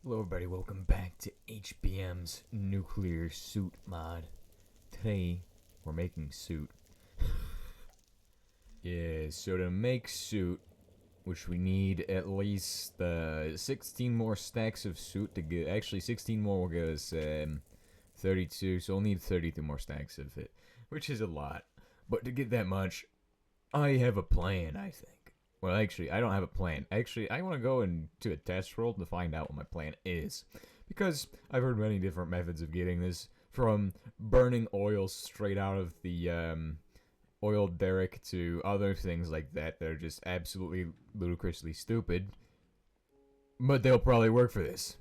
Hello everybody, welcome back to HBM's nuclear soot mod. Today, we're making soot. Yeah, so to make soot, which we need at least 16 more stacks of soot to get, actually 16 more will get us 32, so we'll need 32 more stacks of it, which is a lot. But to get that much, I have a plan, I think. Well, actually, I don't have a plan. Actually, I want to go into a test world to find out what my plan is. Because I've heard many different methods of getting this, from burning oil straight out of the oil derrick to other things like that that are just absolutely ludicrously stupid. But they'll probably work for this.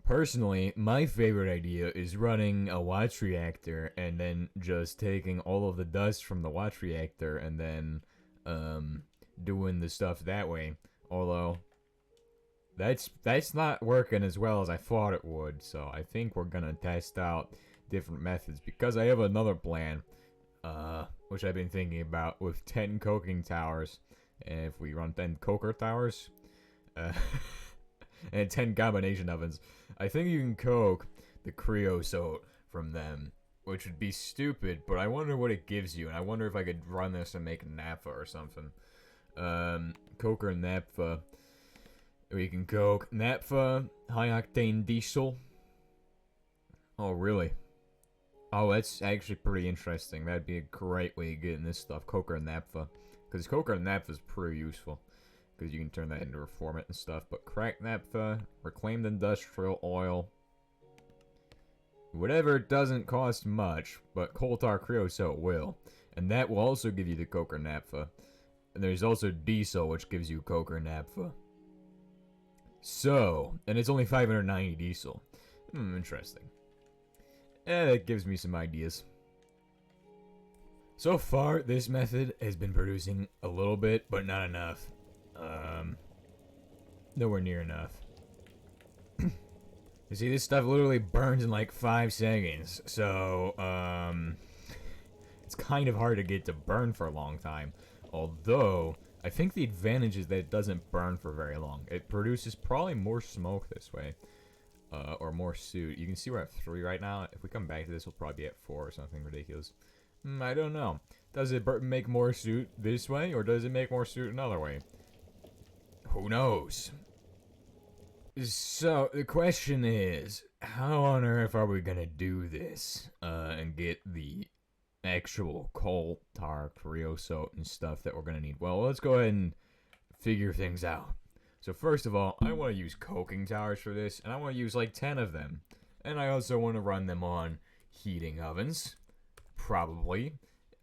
Personally, my favorite idea is running a watch reactor and then just taking all of the dust from the watch reactor and then, doing the stuff that way. Although that's not working as well as I thought it would, so I think we're gonna test out different methods because I have another plan, which I've been thinking about with 10 coking towers. And if we run 10 coker towers, and 10 combination ovens, I think you can coke the creosote from them, which would be stupid, but I wonder what it gives you, and I wonder if I could run this and make naphtha or something. Coker and naphtha. We can coke naphtha, high octane diesel. Oh, really? Oh, that's actually pretty interesting. That'd be a great way of getting this stuff, coker and naphtha. Because coker and naphtha is pretty useful. Because you can turn that into reformant and stuff. But cracked naphtha, reclaimed industrial oil. Whatever doesn't cost much, but coal tar creosote will. And that will also give you the coker naphtha. And there's also diesel, which gives you coker naphtha. So, and it's only 590 diesel. Interesting. That gives me some ideas. So far, this method has been producing a little bit, but not enough. Nowhere near enough. You see, this stuff literally burns in like 5 seconds. So, it's kind of hard to get to burn for a long time. Although, I think the advantage is that it doesn't burn for very long. It produces probably more smoke this way. Or more soot. You can see we're at 3 right now. If we come back to this, we'll probably be at 4 or something ridiculous. I don't know. Does it make more soot this way, or does it make more soot another way? Who knows? So, the question is, how on earth are we gonna do this, and get the actual coal tar creosote and stuff that we're gonna need? Well, let's go ahead and figure things out. So first of all, I want to use coking towers for this, and I want to use like 10 of them. And I also want to run them on heating ovens, probably,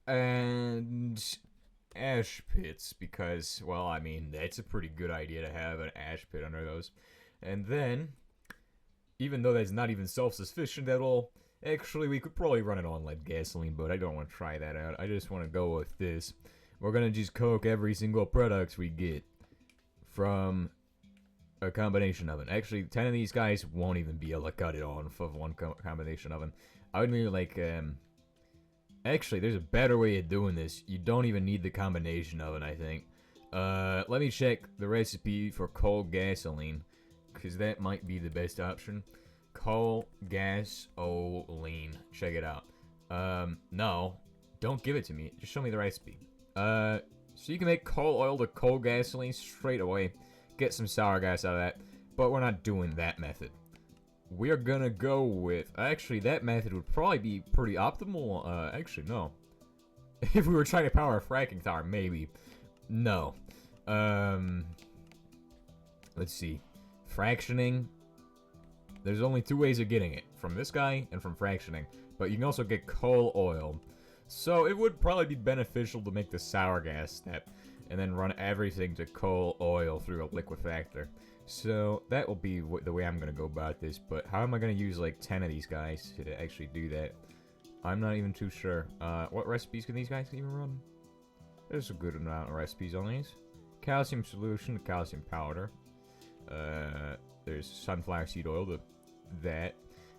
and ash pits, because, well, I mean, that's a pretty good idea to have an ash pit under those. And then, even though that's not even self-sufficient at all, actually, we could probably run it on like gasoline, but I don't want to try that out. I just want to go with this. We're going to just coke every single product we get from a combination oven. Actually, 10 of these guys won't even be able to cut it on of one combination oven. I would need like, actually, there's a better way of doing this. You don't even need the combination oven, I think. Let me check the recipe for coal gasoline, because that might be the best option. Coal gasoline. Check it out. No, don't give it to me. Just show me the recipe. So you can make coal oil to coal gasoline straight away. Get some sour gas out of that. But we're not doing that method. We're gonna go with... Actually, that method would probably be pretty optimal. Actually, no. If we were trying to power a fracking tower, maybe. No. Let's see. Fractioning. There's only 2 ways of getting it. From this guy and from fractioning. But you can also get coal oil. So it would probably be beneficial to make the sour gas step and then run everything to coal oil through a liquefactor. So that will be the way I'm going to go about this, but how am I going to use like 10 of these guys to actually do that? I'm not even too sure. What recipes can these guys even run? There's a good amount of recipes on these. Calcium solution to calcium powder. There's sunflower seed oil to that.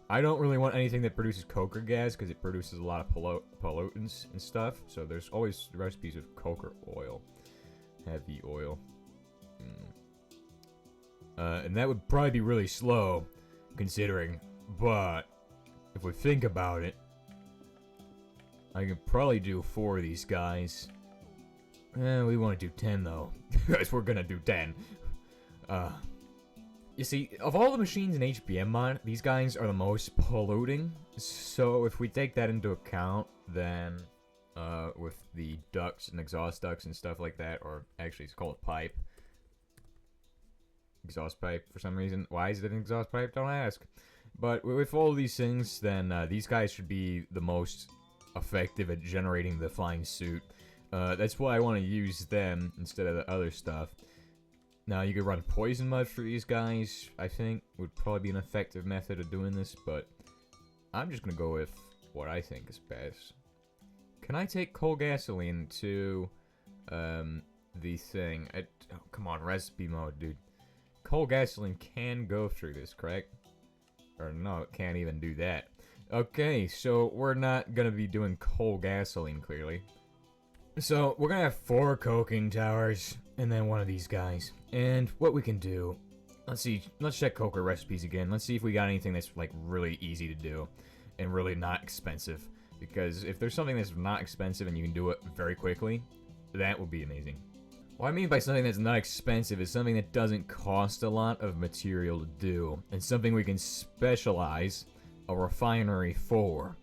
I don't really want anything that produces coker gas because it produces a lot of pollutants and stuff. So there's always recipes of coker oil. Heavy oil. And that would probably be really slow, considering. But if we think about it, I could probably do 4 of these guys. We want to do 10 though. Guys, we're gonna do 10. You see, of all the machines in HBM mod, these guys are the most polluting. So if we take that into account, then with the ducts and exhaust ducts and stuff like that, or actually it's called a pipe. Exhaust pipe for some reason. Why is it an exhaust pipe? Don't ask. But with all of these things, then these guys should be the most effective at generating the flying suit. That's why I want to use them instead of the other stuff. Now, you could run poison mud for these guys, I think, would probably be an effective method of doing this, but I'm just going to go with what I think is best. Can I take coal gasoline to the thing? Oh, come on, recipe mode, dude. Coal gasoline can go through this, correct? Or no, it can't even do that. Okay, so we're not going to be doing coal gasoline, clearly. So, we're gonna have 4 coking towers, and then 1 of these guys. And what we can do... Let's see, let's check coker recipes again. Let's see if we got anything that's, like, really easy to do. And really not expensive. Because if there's something that's not expensive and you can do it very quickly, that would be amazing. What I mean by something that's not expensive is something that doesn't cost a lot of material to do. And something we can specialize a refinery for.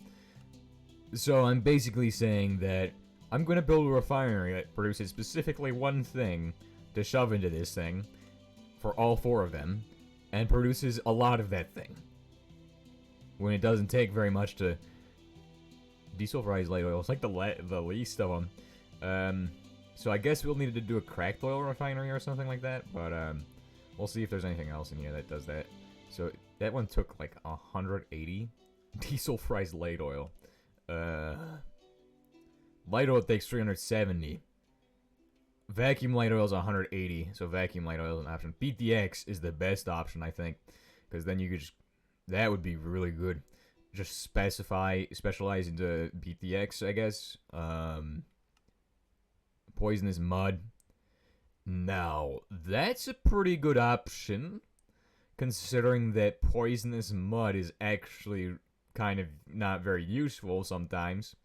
So, I'm basically saying that I'm going to build a refinery that produces specifically 1 thing to shove into this thing for all 4 of them, and produces a lot of that thing. When it doesn't take very much to desulfurize light oil. It's like the least of them. So I guess we'll need to do a cracked oil refinery or something like that, but we'll see if there's anything else in here that does that. So that one took like 180 desulfurized light oil. Light oil takes 370. Vacuum light oil is 180, so vacuum light oil is an option. PTX is the best option, I think, because then you could just... That would be really good. Just specialize into PTX, I guess. Poisonous mud. Now, that's a pretty good option, considering that poisonous mud is actually kind of not very useful sometimes.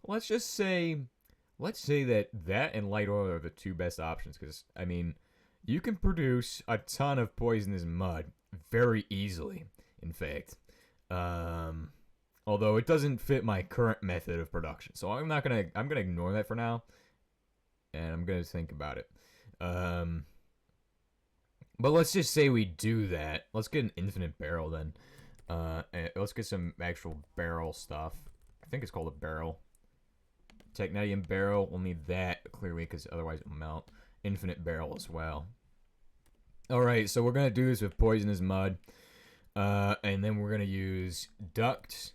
Let's just say, that and light oil are the 2 best options, because, I mean, you can produce a ton of poisonous mud very easily, in fact. Although it doesn't fit my current method of production, so I'm gonna ignore that for now, and I'm gonna think about it. But let's just say we do that. Let's get an infinite barrel then. And let's get some actual barrel stuff. I think it's called a barrel. Technetium barrel, we'll need that, clearly, because otherwise it'll melt. Infinite barrel as well. Alright, so we're going to do this with poisonous mud. And then we're going to use ducts.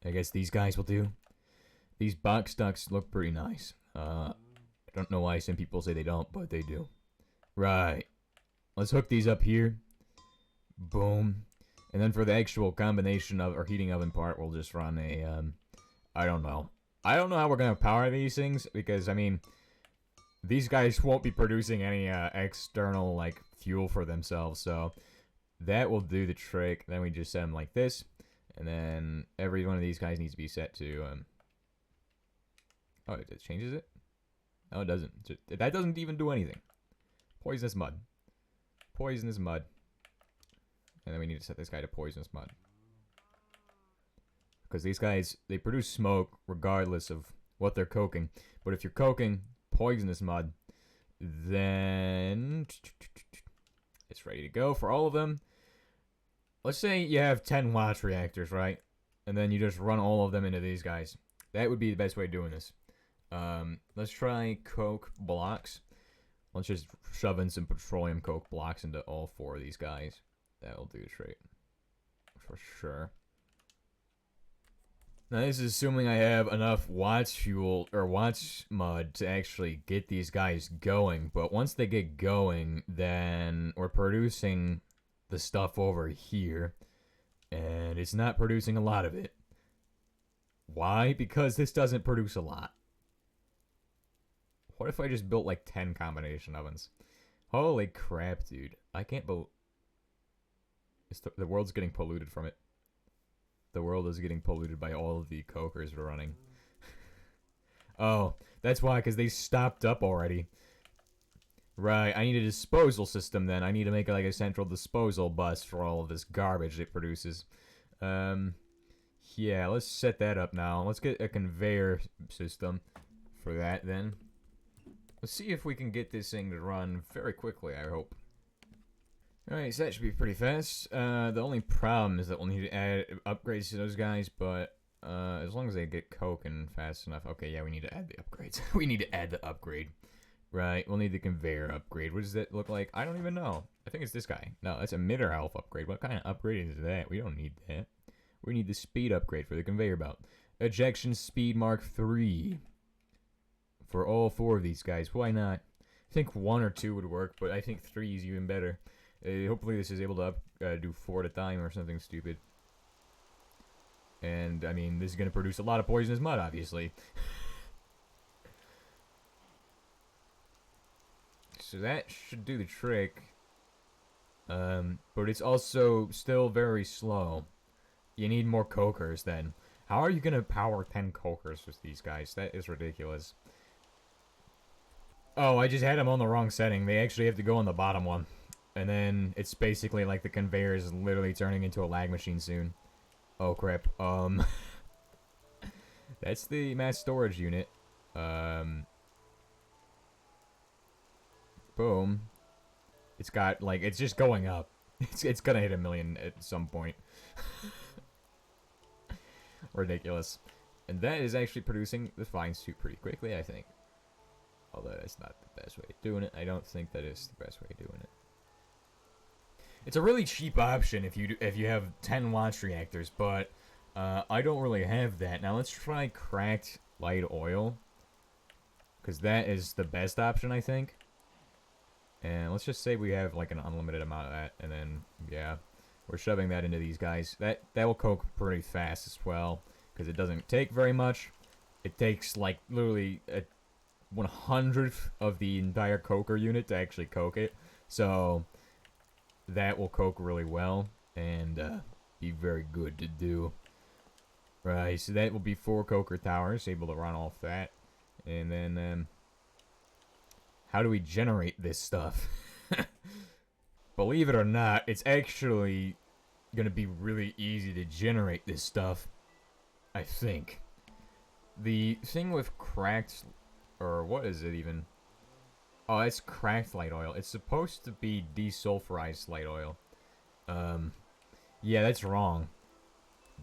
I guess these guys will do. These box ducts look pretty nice. I don't know why some people say they don't, but they do. Right. Let's hook these up here. Boom. And then for the actual combination of our heating oven part, we'll just run a... I don't know. I don't know how we're going to power these things, because, I mean, these guys won't be producing any external, like, fuel for themselves, so that will do the trick. Then we just set them like this, and then every one of these guys needs to be set to, oh, it changes it? No, it doesn't. That doesn't even do anything. Poisonous mud. Poisonous mud. And then we need to set this guy to poisonous mud. Because these guys, they produce smoke regardless of what they're coking. But if you're coking poisonous mud, then it's ready to go for all of them. Let's say you have 10 watch reactors, right? And then you just run all of them into these guys. That would be the best way of doing this. Let's try coke blocks. Let's just shove in some petroleum coke blocks into all 4 of these guys. That'll do the trick. For sure. Now this is assuming I have enough watts fuel, or watts mud to actually get these guys going. But once they get going, then we're producing the stuff over here. And it's not producing a lot of it. Why? Because this doesn't produce a lot. What if I just built like 10 combination ovens? Holy crap, dude. I can't believe... The world's getting polluted from it. The world is getting polluted by all of the cokers we're running. Oh, that's why, because they stopped up already. Right, I need a disposal system then. I need to make like a central disposal bus for all of this garbage it produces. Yeah, let's set that up now. Let's get a conveyor system for that then. Let's see if we can get this thing to run very quickly, I hope. Alright, so that should be pretty fast. The only problem is that we'll need to add upgrades to those guys, but as long as they get coking fast enough. Okay, yeah, we need to add the upgrades. We need to add the upgrade. Right, we'll need the conveyor upgrade. What does that look like? I don't even know. I think it's this guy. No, that's a emitter health upgrade. What kind of upgrade is that? We don't need that. We need the speed upgrade for the conveyor belt. Ejection speed Mark 3. For all 4 of these guys. Why not? I think 1 or 2 would work, but I think 3 is even better. Hopefully this is able to do 4 at a time or something stupid. And, I mean, this is going to produce a lot of poisonous mud, obviously. So that should do the trick. But it's also still very slow. You need more cokers then. How are you going to power 10 cokers with these guys? That is ridiculous. Oh, I just had them on the wrong setting. They actually have to go on the bottom one. And then it's basically like the conveyor is literally turning into a lag machine soon. Oh, crap. That's the mass storage unit. Boom. It's got, like, it's just going up. It's gonna hit 1 million at some point. Ridiculous. And that is actually producing the fine suit pretty quickly, I think. Although that's not the best way of doing it. I don't think that is the best way of doing it. It's a really cheap option if you have 10 launch reactors, but I don't really have that. Now let's try cracked light oil, because that is the best option, I think. And let's just say we have like an unlimited amount of that, and then yeah, we're shoving that into these guys. That will coke pretty fast as well, because it doesn't take very much. It takes like literally a 1/100th of the entire coker unit to actually coke it. So that will coke really well and be very good to do. Right, so that will be 4 coker towers able to run off that. And then how do we generate this stuff? Believe it or not, it's actually gonna be really easy to generate this stuff, I think. The thing with cracked, or what is it even? Oh, it's cracked light oil. It's supposed to be desulfurized light oil. Yeah, that's wrong.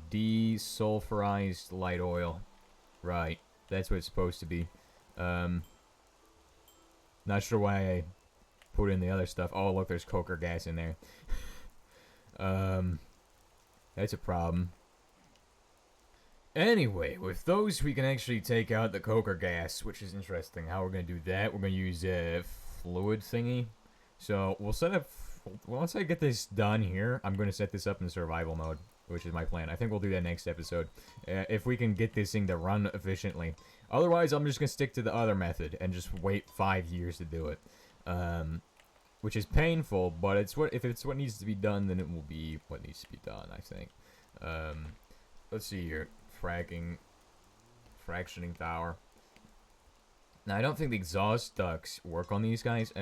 Desulfurized light oil. Right, that's what it's supposed to be. Not sure why I put in the other stuff. Oh, look, there's coker gas in there. That's a problem. Anyway, with those, we can actually take out the coker gas, which is interesting. How we're going to do that, we're going to use a fluid thingy. So, we'll set up... Once I get this done here, I'm going to set this up in survival mode, which is my plan. I think we'll do that next episode. If we can get this thing to run efficiently. Otherwise, I'm just going to stick to the other method and just wait 5 years to do it. Which is painful, but if it's what needs to be done, then it will be what needs to be done, I think. Let's see here. Fractioning tower. Now, I don't think the exhaust ducts work on these guys.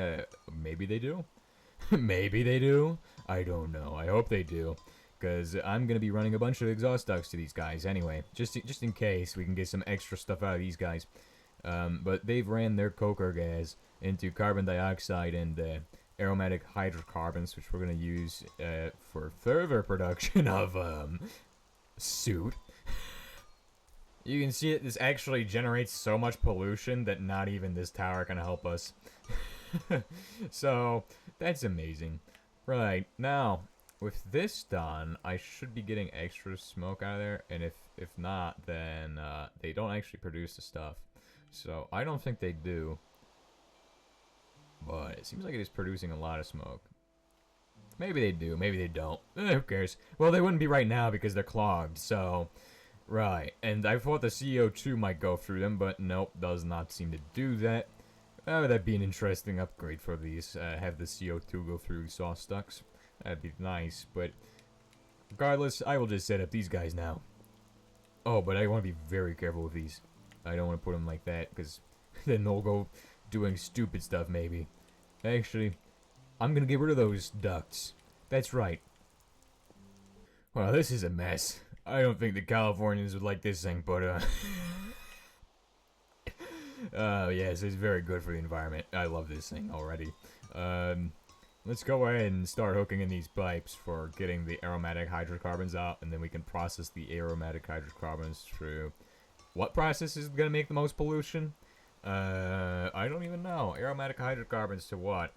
Maybe they do. Maybe they do. I don't know. I hope they do. Because I'm going to be running a bunch of exhaust ducts to these guys anyway. Just in case we can get some extra stuff out of these guys. But they've ran their coker gas into carbon dioxide and aromatic hydrocarbons, which we're going to use for further production of soot. You can see it. This actually generates so much pollution that not even this tower can help us. So, that's amazing. Right, now, with this done, I should be getting extra smoke out of there, and if not, then they don't actually produce the stuff. So, I don't think they do. But it seems like it is producing a lot of smoke. Maybe they do, maybe they don't. Who cares? Well, they wouldn't be right now because they're clogged, so... Right, and I thought the CO2 might go through them, but nope, does not seem to do that. Oh, that'd be an interesting upgrade for these. Have the CO2 go through sauce ducts. That'd be nice, but regardless, I will just set up these guys now. Oh, but I want to be very careful with these. I don't want to put them like that, because then they'll go doing stupid stuff, maybe. Actually, I'm going to get rid of those ducts. That's right. Well, this is a mess. I don't think the Californians would like this thing, but, yes, it's very good for the environment. I love this thing already. Let's go ahead and start hooking in these pipes for getting the aromatic hydrocarbons out, and then we can process the aromatic hydrocarbons through... What process is going to make the most pollution? I don't even know. Aromatic hydrocarbons to what?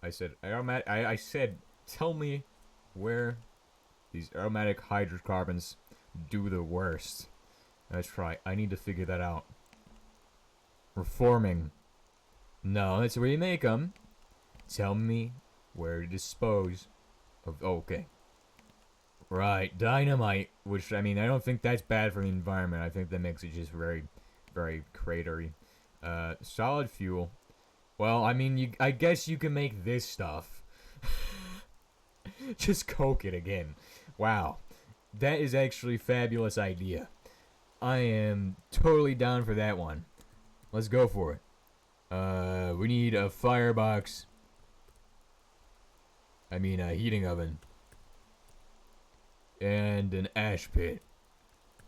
I said aromatic... I said, tell me where these aromatic hydrocarbons do the worst. That's right. I need to figure that out. Reforming. No, that's where you make them. Tell me where to dispose of... Oh, okay. Right, dynamite. Which, I mean, I don't think that's bad for the environment. I think that makes it just very, very cratery. Solid fuel. Well, I mean, I guess you can make this stuff. Just coke it again. Wow. That is actually a fabulous idea. I am totally down for that one. Let's go for it. We need a firebox. I mean, a heating oven. And an ash pit.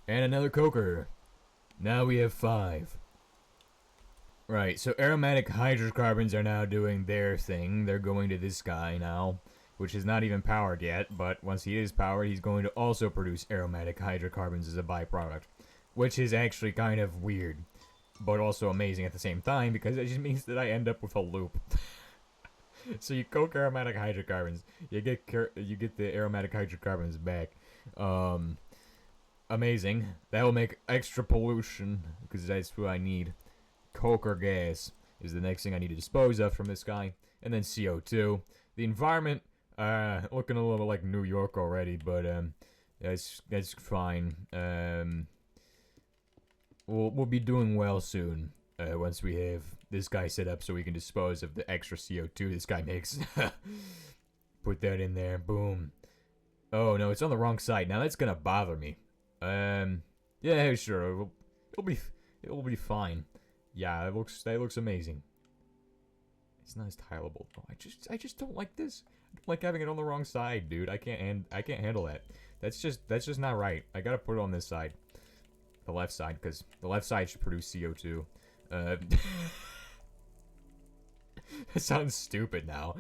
And another coker. Now we have 5. Right, so aromatic hydrocarbons are now doing their thing. They're going to this guy now, which is not even powered yet, but once he is powered, he's going to also produce aromatic hydrocarbons as a byproduct, which is actually kind of weird, but also amazing at the same time, because it just means that I end up with a loop. So you coke aromatic hydrocarbons, you get the aromatic hydrocarbons back. Amazing. That will make extra pollution, because that's what I need. Coke or gas is the next thing I need to dispose of from this guy, and then CO2. The environment, looking a little like New York already, but that's fine. We'll be doing well soon. Once we have this guy set up so we can dispose of the extra CO2 this guy makes. Put that in there. Boom. Oh, no, it's on the wrong side. Now that's gonna bother me. Yeah, sure. It'll be fine. Yeah, that looks amazing. It's not as tileable. Oh, I just don't like this. I don't like having it on the wrong side, dude. I can't handle that. That's just not right. I gotta put it on this side. The left side, because the left side should produce CO2. That sounds stupid now.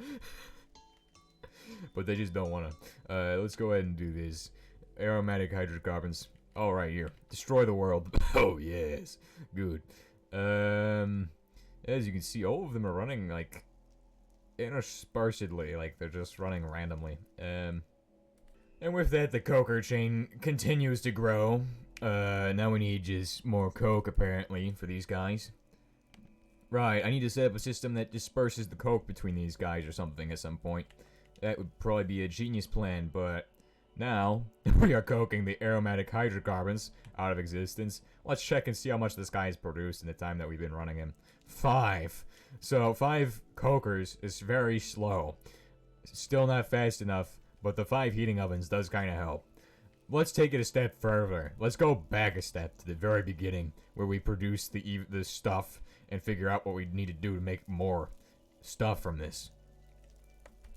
But they just don't want to. Let's go ahead and do this. Aromatic hydrocarbons. Oh, right here. Destroy the world. Oh, yes. Good. As you can see, all of them are running, like, interspersedly. Like, they're just running randomly. And with that, the coker chain continues to grow. Now we need just more coke, apparently, for these guys. Right, I need to set up a system that disperses the coke between these guys or something at some point. That would probably be a genius plan, but now we are coking the aromatic hydrocarbons out of existence. Let's check and see how much this guy has produced in the time that we've been running him. 5. So 5 cokers is very slow. Still not fast enough, but the 5 heating ovens does kind of help. Let's take it a step further. Let's go back a step to the very beginning, where we produce the stuff and figure out what we need to do to make more stuff from this.